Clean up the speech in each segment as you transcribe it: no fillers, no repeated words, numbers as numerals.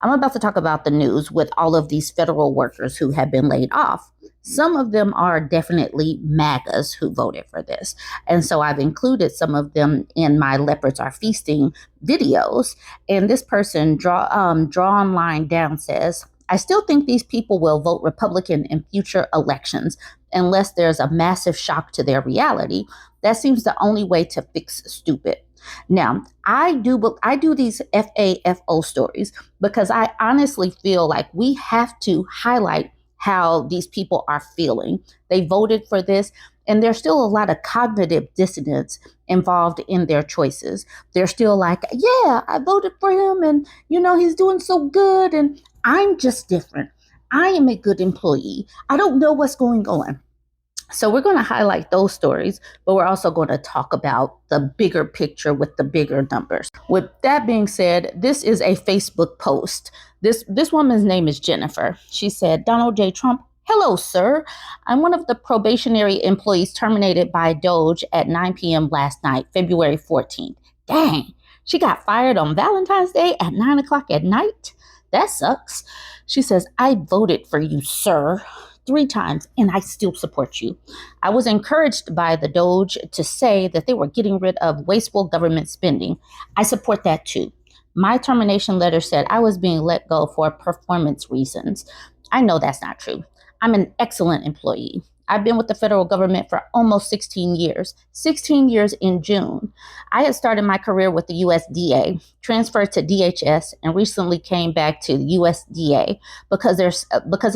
I'm about to talk about the news with all of these federal workers who have been laid off. Some of them are definitely MAGAs who voted for this. And so I've included some of them in my Leopards Are Feasting videos. And this person, draw online down, says, I still think these people will vote Republican in future elections unless there's a massive shock to their reality. That seems the only way to fix stupid. Now, I do these FAFO stories because I honestly feel like we have to highlight how these people are feeling. They voted for this, and there's still a lot of cognitive dissonance involved in their choices. They're still like, yeah, I voted for him, and he's doing so good, and I'm just different. I am a good employee. I don't know what's going on. So we're going to highlight those stories, but we're also going to talk about the bigger picture with the bigger numbers. With that being said, this is a Facebook post. This woman's name is Jennifer. She said, Donald J. Trump, hello, sir. I'm one of the probationary employees terminated by Doge at 9 p.m. last night, February 14th. Dang, she got fired on Valentine's Day at 9 o'clock at night? That sucks. She says, I voted for you, sir, 3 times, and I still support you. I was encouraged by the Doge to say that they were getting rid of wasteful government spending. I support that too. My termination letter said I was being let go for performance reasons. I know that's not true. I'm an excellent employee. I've been with the federal government for almost 16 years, 16 years in June. I had started my career with the USDA, transferred to DHS, and recently came back to the USDA because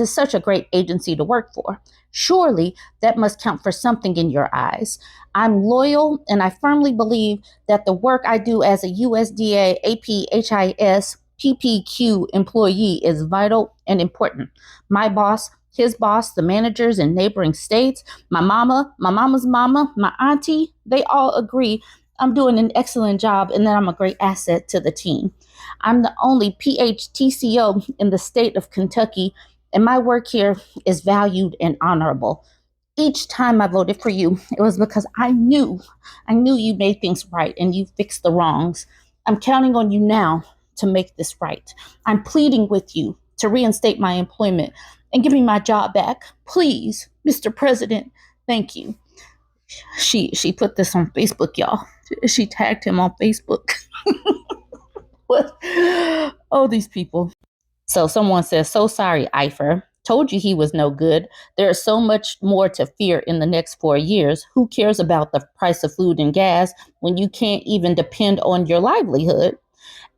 it's such a great agency to work for. Surely that must count for something in your eyes. I'm loyal, and I firmly believe that the work I do as a USDA APHIS PPQ employee is vital and important. My boss, his boss, the managers in neighboring states, my mama's mama, my auntie, they all agree I'm doing an excellent job and that I'm a great asset to the team. I'm the only PHTCO in the state of Kentucky, and my work here is valued and honorable. Each time I voted for you, it was because I knew you made things right and you fixed the wrongs. I'm counting on you now to make this right. I'm pleading with you to reinstate my employment and give me my job back. Please, Mr. President, thank you. She put this on Facebook, y'all. She tagged him on Facebook. What? Oh, these people. So someone says, so sorry, Eifer. Told you he was no good. There is so much more to fear in the next 4 years. Who cares about the price of food and gas when you can't even depend on your livelihood?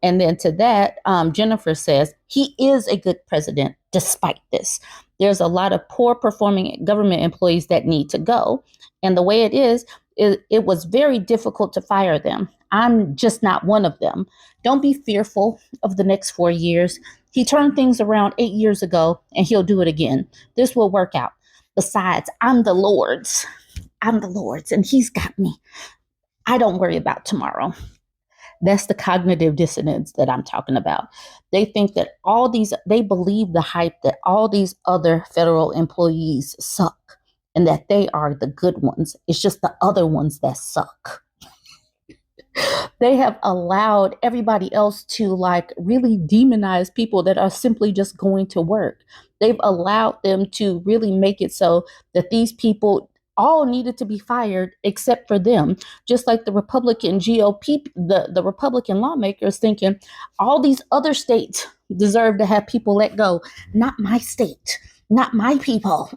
And then to that, Jennifer says, he is a good president despite this. There's a lot of poor performing government employees that need to go. And the way it was very difficult to fire them. I'm just not one of them. Don't be fearful of the next 4 years. He turned things around 8 years ago, and he'll do it again. This will work out. Besides, I'm the Lord's. I'm the Lord's, and he's got me. I don't worry about tomorrow. That's the cognitive dissonance that I'm talking about. They think that they believe the hype that all these other federal employees suck and that they are the good ones. It's just the other ones that suck. They have allowed everybody else to really demonize people that are simply just going to work. They've allowed them to really make it so that these people all needed to be fired except for them. Just like the Republican GOP, the Republican lawmakers thinking all these other states deserve to have people let go. Not my state, not my people.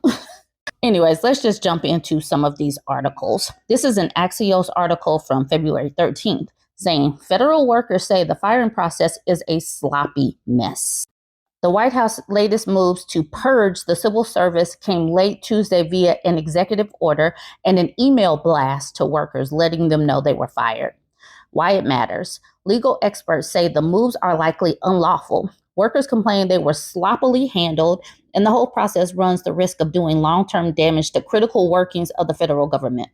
Anyways, let's just jump into some of these articles. This is an Axios article from February 13th saying federal workers say the firing process is a sloppy mess. The White House latest moves to purge the civil service came late Tuesday via an executive order and an email blast to workers letting them know they were fired. Why it matters. Legal experts say the moves are likely unlawful. Workers complain they were sloppily handled, and the whole process runs the risk of doing long-term damage to critical workings of the federal government.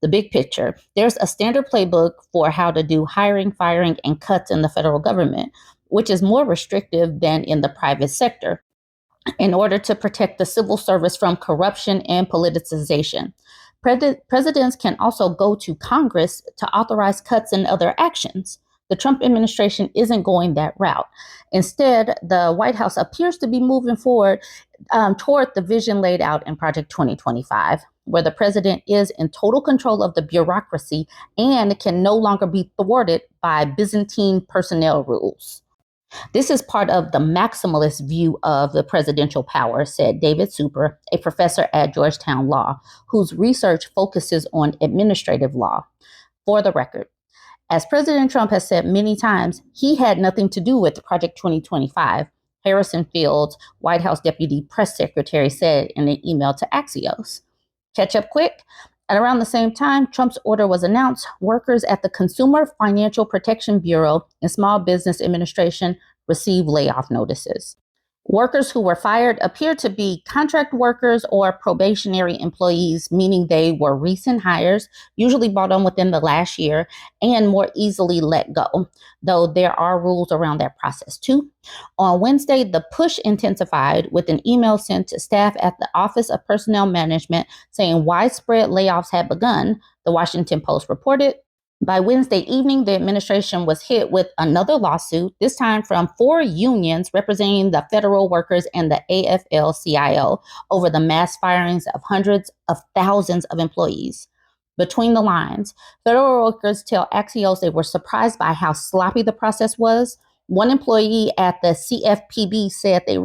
The big picture. There's a standard playbook for how to do hiring, firing, and cuts in the federal government, which is more restrictive than in the private sector, in order to protect the civil service from corruption and politicization. Presidents can also go to Congress to authorize cuts and other actions. the Trump administration isn't going that route. Instead, the White House appears to be moving forward toward the vision laid out in Project 2025, where the president is in total control of the bureaucracy and can no longer be thwarted by Byzantine personnel rules. This is part of the maximalist view of the presidential power, said David Super, a professor at Georgetown Law, whose research focuses on administrative law. For the record, as President Trump has said many times, he had nothing to do with Project 2025, Harrison Fields, White House Deputy Press Secretary, said in an email to Axios. Catch up quick. At around the same time Trump's order was announced, workers at the Consumer Financial Protection Bureau and Small Business Administration received layoff notices. Workers who were fired appeared to be contract workers or probationary employees, meaning they were recent hires, usually brought on within the last year, and more easily let go, though there are rules around that process too. On Wednesday, the push intensified with an email sent to staff at the Office of Personnel Management saying widespread layoffs had begun, the Washington Post reported. By Wednesday evening, the administration was hit with another lawsuit, this time from 4 unions representing the federal workers and the AFL-CIO over the mass firings of hundreds of thousands of employees. Between the lines, federal workers tell Axios they were surprised by how sloppy the process was. One employee at the CFPB said they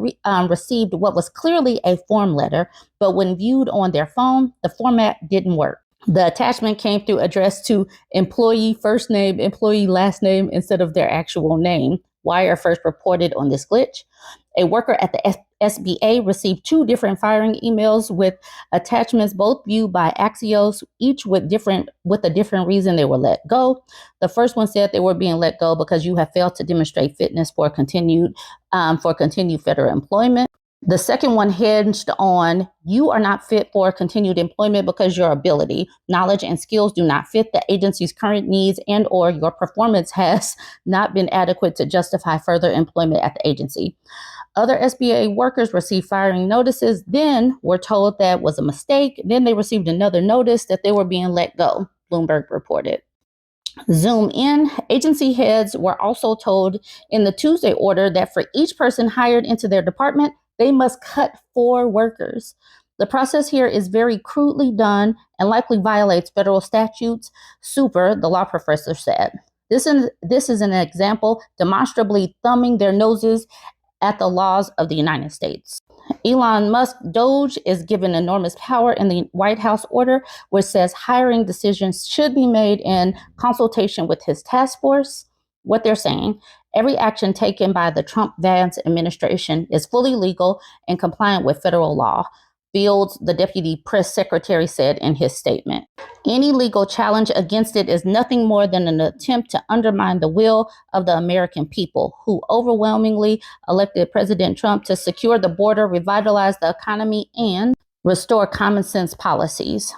received what was clearly a form letter, but when viewed on their phone, the format didn't work. The attachment came through addressed to employee first name, employee last name instead of their actual name. Wire first reported on this glitch. A worker at the SBA received 2 different firing emails with attachments, both viewed by Axios, each with a different reason they were let go. The first one said they were being let go because you have failed to demonstrate fitness for continued federal employment. The second one hinged on you are not fit for continued employment because your ability, knowledge, and skills do not fit the agency's current needs and or your performance has not been adequate to justify further employment at the agency. Other SBA workers received firing notices, then were told that was a mistake. Then they received another notice that they were being let go, Bloomberg reported. Zoom in, agency heads were also told in the Tuesday order that for each person hired into their department, they must cut 4 workers. The process here is very crudely done and likely violates federal statutes, Super, the law professor, said. This is an example demonstrably thumbing their noses at the laws of the United States. Elon Musk Doge is given enormous power in the White House order, which says hiring decisions should be made in consultation with his task force. What they're saying, every action taken by the Trump-Vance administration is fully legal and compliant with federal law, Fields, the deputy press secretary, said in his statement. Any legal challenge against it is nothing more than an attempt to undermine the will of the American people, who overwhelmingly elected President Trump to secure the border, revitalize the economy, and restore common sense policies.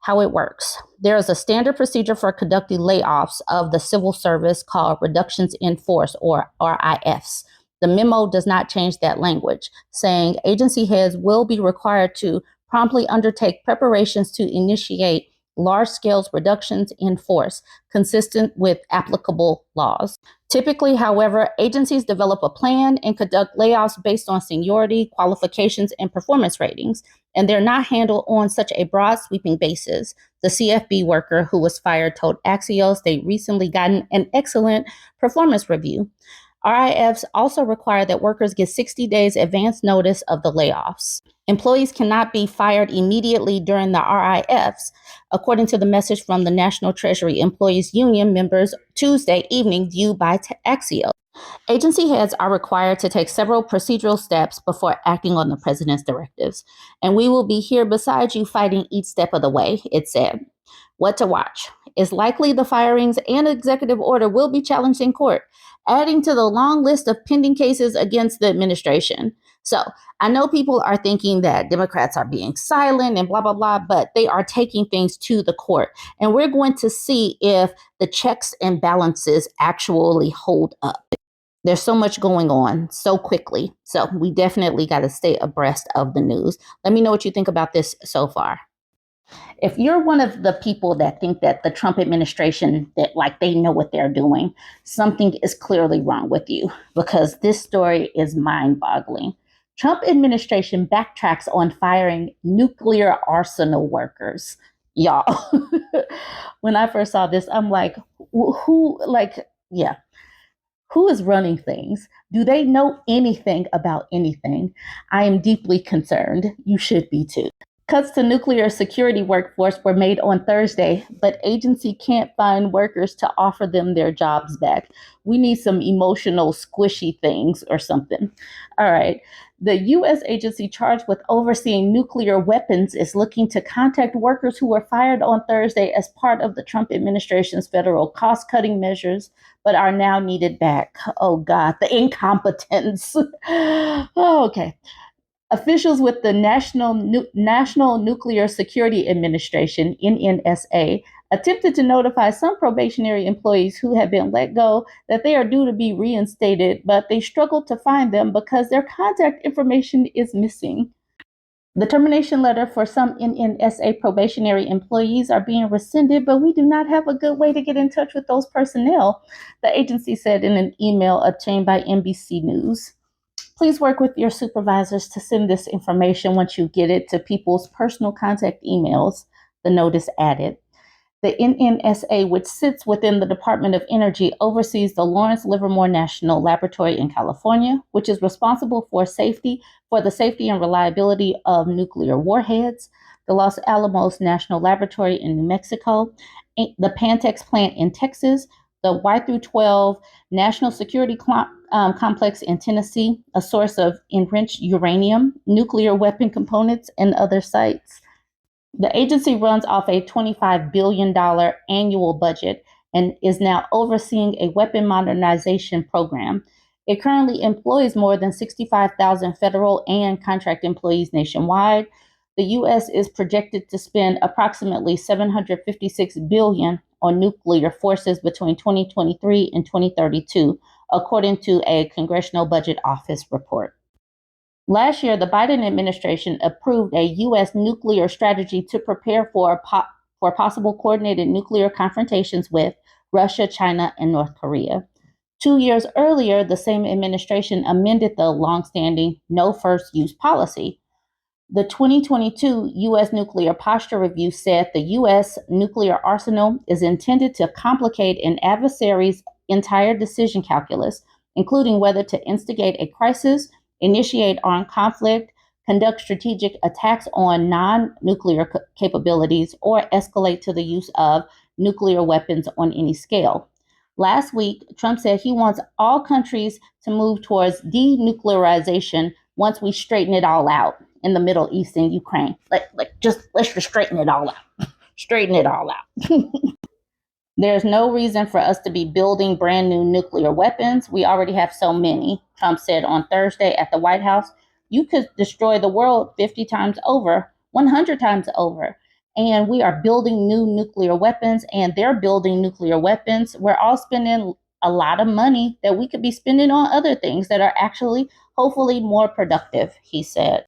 How it works. There is a standard procedure for conducting layoffs of the civil service called reductions in force, or RIFs. The memo does not change that language, saying agency heads will be required to promptly undertake preparations to initiate large-scale reductions in force, consistent with applicable laws. Typically, however, agencies develop a plan and conduct layoffs based on seniority, qualifications, and performance ratings, and they're not handled on such a broad, sweeping basis. The CFB worker who was fired told Axios they recently gotten an excellent performance review. RIFs also require that workers get 60 days advance notice of the layoffs. Employees cannot be fired immediately during the RIFs, according to the message from the National Treasury Employees Union members Tuesday evening, viewed by Axios. Agency heads are required to take several procedural steps before acting on the president's directives, and we will be here beside you fighting each step of the way, it said. What to watch? It's likely the firings and executive order will be challenged in court, adding to the long list of pending cases against the administration. So I know people are thinking that Democrats are being silent and blah, blah, blah, but they are taking things to the court. And we're going to see if the checks and balances actually hold up. There's so much going on so quickly. So we definitely got to stay abreast of the news. Let me know what you think about this so far. If you're one of the people that think that the Trump administration, that like they know what they're doing, something is clearly wrong with you, because this story is mind-boggling. Trump administration backtracks on firing nuclear arsenal workers. Y'all, when I first saw this, I'm like, who, like, yeah, who is running things? Do they know anything about anything? I am deeply concerned. You should be too. Cuts to nuclear security workforce were made on Thursday, but agency can't find workers to offer them their jobs back. We need some emotional squishy things or something. All right. The U.S. agency charged with overseeing nuclear weapons is looking to contact workers who were fired on Thursday as part of the Trump administration's federal cost-cutting measures, but are now needed back. Oh, God, the incompetence. Oh, okay. Officials with the National Nuclear Security Administration, NNSA, attempted to notify some probationary employees who had been let go that they are due to be reinstated, but they struggled to find them because their contact information is missing. The termination letter for some NNSA probationary employees are being rescinded, but we do not have a good way to get in touch with those personnel, the agency said in an email obtained by NBC News. Please work with your supervisors to send this information once you get it to people's personal contact emails, the notice added. The NNSA, which sits within the Department of Energy, oversees the Lawrence Livermore National Laboratory in California, which is responsible for the safety and reliability of nuclear warheads, the Los Alamos National Laboratory in New Mexico, the Pantex plant in Texas, the Y through 12 National Security Complex in Tennessee, a source of enriched uranium, nuclear weapon components, and other sites. The agency runs off a $25 billion annual budget and is now overseeing a weapon modernization program. It currently employs more than 65,000 federal and contract employees nationwide. The U.S. is projected to spend approximately $756 billion on nuclear forces between 2023 and 2032, according to a Congressional Budget Office report. Last year, the Biden administration approved a U.S. nuclear strategy to prepare for possible coordinated nuclear confrontations with Russia, China, and North Korea. 2 years earlier, the same administration amended the longstanding no first use policy. The 2022 U.S. Nuclear Posture Review said the U.S. nuclear arsenal is intended to complicate an adversary's entire decision calculus, including whether to instigate a crisis, initiate armed conflict, conduct strategic attacks on non-nuclear capabilities, or escalate to the use of nuclear weapons on any scale. Last week, Trump said he wants all countries to move towards denuclearization once we straighten it all out in the Middle East and Ukraine. Let's just straighten it all out. Straighten it all out. There's no reason for us to be building brand new nuclear weapons. We already have so many, Trump said on Thursday at the White House. You could destroy the world 50 times over, 100 times over. And we are building new nuclear weapons, and they're building nuclear weapons. We're all spending a lot of money that we could be spending on other things that are actually, hopefully, more productive, he said.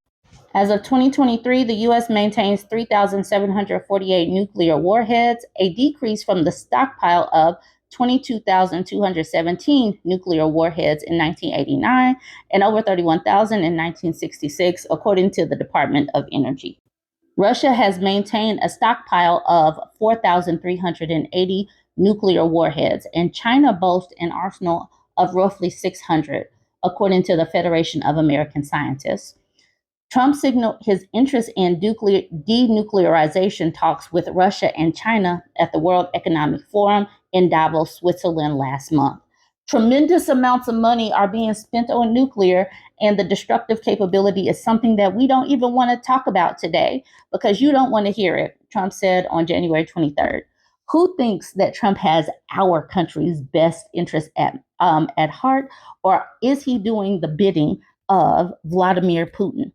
As of 2023, the U.S. maintains 3,748 nuclear warheads, a decrease from the stockpile of 22,217 nuclear warheads in 1989 and over 31,000 in 1966, according to the Department of Energy. Russia has maintained a stockpile of 4,380 nuclear warheads, and China boasts an arsenal of roughly 600, according to the Federation of American Scientists. Trump signaled his interest in denuclearization talks with Russia and China at the World Economic Forum in Davos, Switzerland last month. Tremendous amounts of money are being spent on nuclear, and the destructive capability is something that we don't even want to talk about today because you don't want to hear it, Trump said on January 23rd. Who thinks that Trump has our country's best interest at heart, or is he doing the bidding of Vladimir Putin?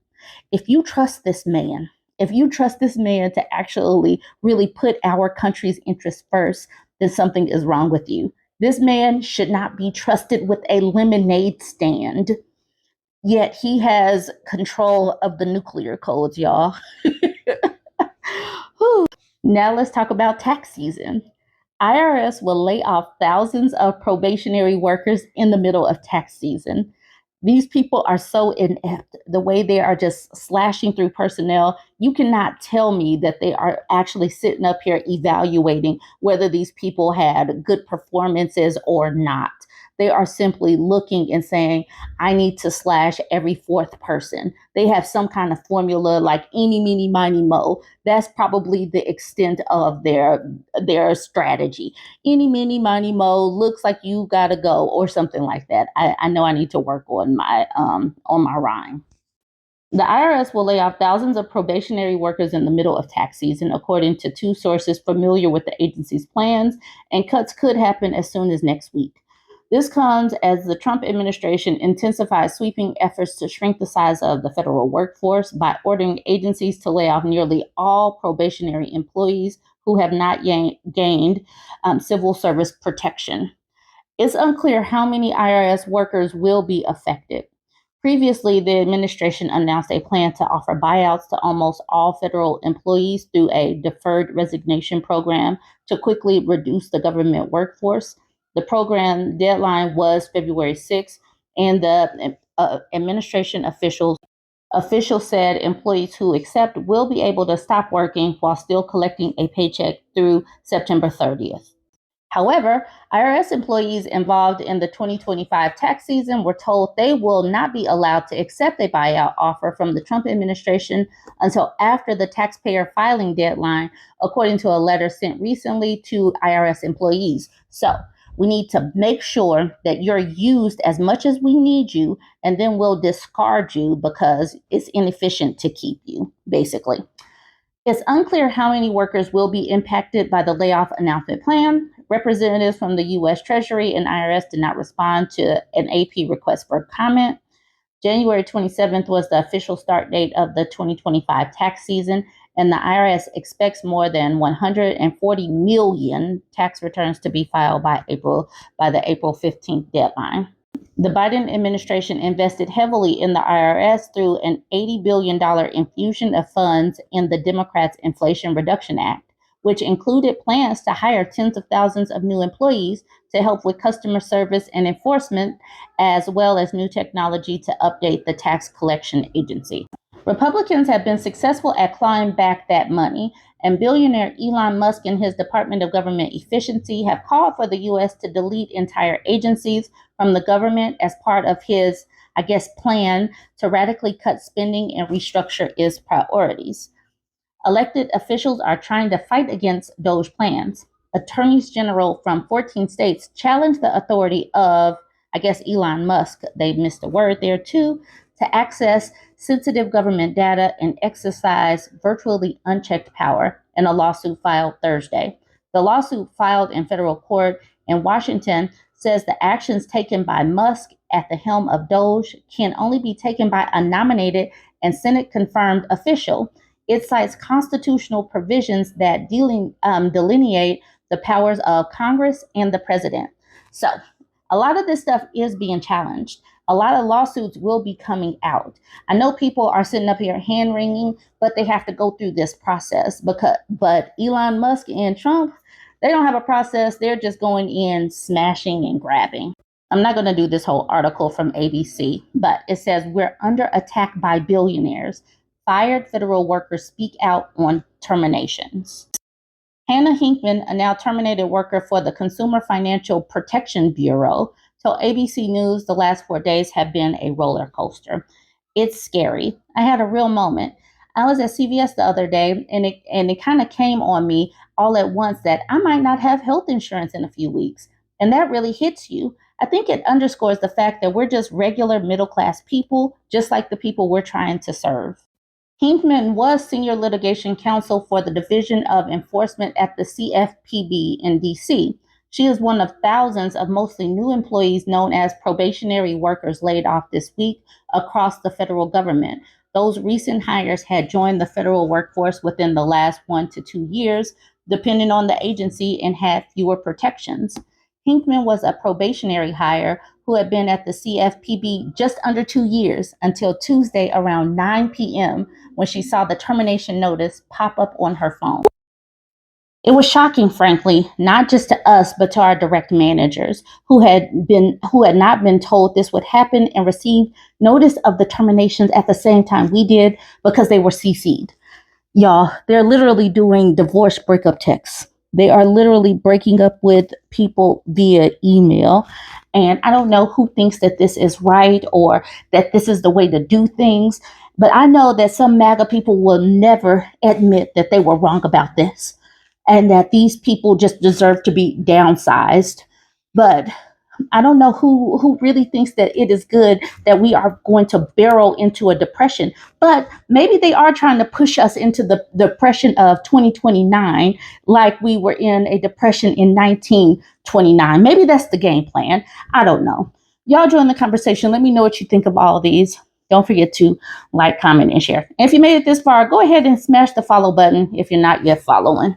If you trust this man to actually really put our country's interests first, then something is wrong with you. This man should not be trusted with a lemonade stand. Yet he has control of the nuclear codes, y'all. Now let's talk about tax season. IRS will lay off thousands of probationary workers in the middle of tax season. These people are so inept. The way they are just slashing through personnel, you cannot tell me that they are actually sitting up here evaluating whether these people had good performances or not. They are simply looking and saying, I need to slash every fourth person. They have some kind of formula like eeny, meeny, miny, mo. That's probably the extent of their strategy. Eeny, meeny, miny, mo, looks like you gotta go, or something like that. I know I need to work on my rhyme. The IRS will lay off thousands of probationary workers in the middle of tax season, according to two sources familiar with the agency's plans, and cuts could happen as soon as next week. This comes as the Trump administration intensifies sweeping efforts to shrink the size of the federal workforce by ordering agencies to lay off nearly all probationary employees who have not gained civil service protection. It's unclear how many IRS workers will be affected. Previously, the administration announced a plan to offer buyouts to almost all federal employees through a deferred resignation program to quickly reduce the government workforce. The program deadline was February 6th, and the administration officials said employees who accept will be able to stop working while still collecting a paycheck through September 30th. However, IRS employees involved in the 2025 tax season were told they will not be allowed to accept a buyout offer from the Trump administration until after the taxpayer filing deadline, according to a letter sent recently to IRS employees. So, we need to make sure that you're used as much as we need you, and then we'll discard you because it's inefficient to keep you, basically. It's unclear how many workers will be impacted by the layoff announcement plan. Representatives from the U.S. Treasury and IRS did not respond to an AP request for comment. January 27th was the official start date of the 2025 tax season, and the IRS expects more than 140 million tax returns to be filed by the April 15th deadline. The Biden administration invested heavily in the IRS through an $80 billion infusion of funds in the Democrats' Inflation Reduction Act, which included plans to hire tens of thousands of new employees to help with customer service and enforcement, as well as new technology to update the tax collection agency. Republicans have been successful at clawing back that money, and billionaire Elon Musk and his Department of Government Efficiency have called for the U.S. to delete entire agencies from the government as part of his, plan to radically cut spending and restructure its priorities. Elected officials are trying to fight against those plans. Attorneys general from 14 states challenged the authority of, Elon Musk, they missed a word there too, to access sensitive government data and exercise virtually unchecked power in a lawsuit filed Thursday. The lawsuit filed in federal court in Washington says the actions taken by Musk at the helm of Doge can only be taken by a nominated and Senate confirmed official. It cites constitutional provisions that delineate the powers of Congress and the president. So, a lot of this stuff is being challenged. A lot of lawsuits will be coming out. I know people are sitting up here hand wringing, but they have to go through this process but Elon Musk and Trump, they don't have a process. They're just going in, smashing and grabbing. I'm not going to do this whole article from ABC, but it says we're under attack by billionaires. Fired federal workers speak out on terminations. Hannah Hinkman, a now terminated worker for the Consumer Financial Protection Bureau, told ABC News the last 4 days have been a roller coaster. It's scary. I had a real moment. I was at CVS the other day, and it kind of came on me all at once that I might not have health insurance in a few weeks. And that really hits you. I think it underscores the fact that we're just regular middle class people, just like the people we're trying to serve. Hinkman was senior litigation counsel for the Division of Enforcement at the CFPB in D.C. She is one of thousands of mostly new employees known as probationary workers laid off this week across the federal government. Those recent hires had joined the federal workforce within the last 1 to 2 years, depending on the agency, and had fewer protections. Hinkman was a probationary hire who had been at the CFPB just under 2 years until Tuesday around 9 p.m. when she saw the termination notice pop up on her phone. It was shocking, frankly, not just to us, but to our direct managers who had not been told this would happen and received notice of the terminations at the same time we did because they were CC'd. Y'all, they're literally doing divorce breakup texts. They are literally breaking up with people via email. And I don't know who thinks that this is right or that this is the way to do things. But I know that some MAGA people will never admit that they were wrong about this and that these people just deserve to be downsized. But I don't know who really thinks that it is good that we are going to barrel into a depression, but maybe they are trying to push us into the depression of 2029, like we were in a depression in 1929. Maybe that's the game plan. I don't know. Y'all join the conversation. Let me know what you think of all of these. Don't forget to like, comment, and share. And if you made it this far, go ahead and smash the follow button if you're not yet following.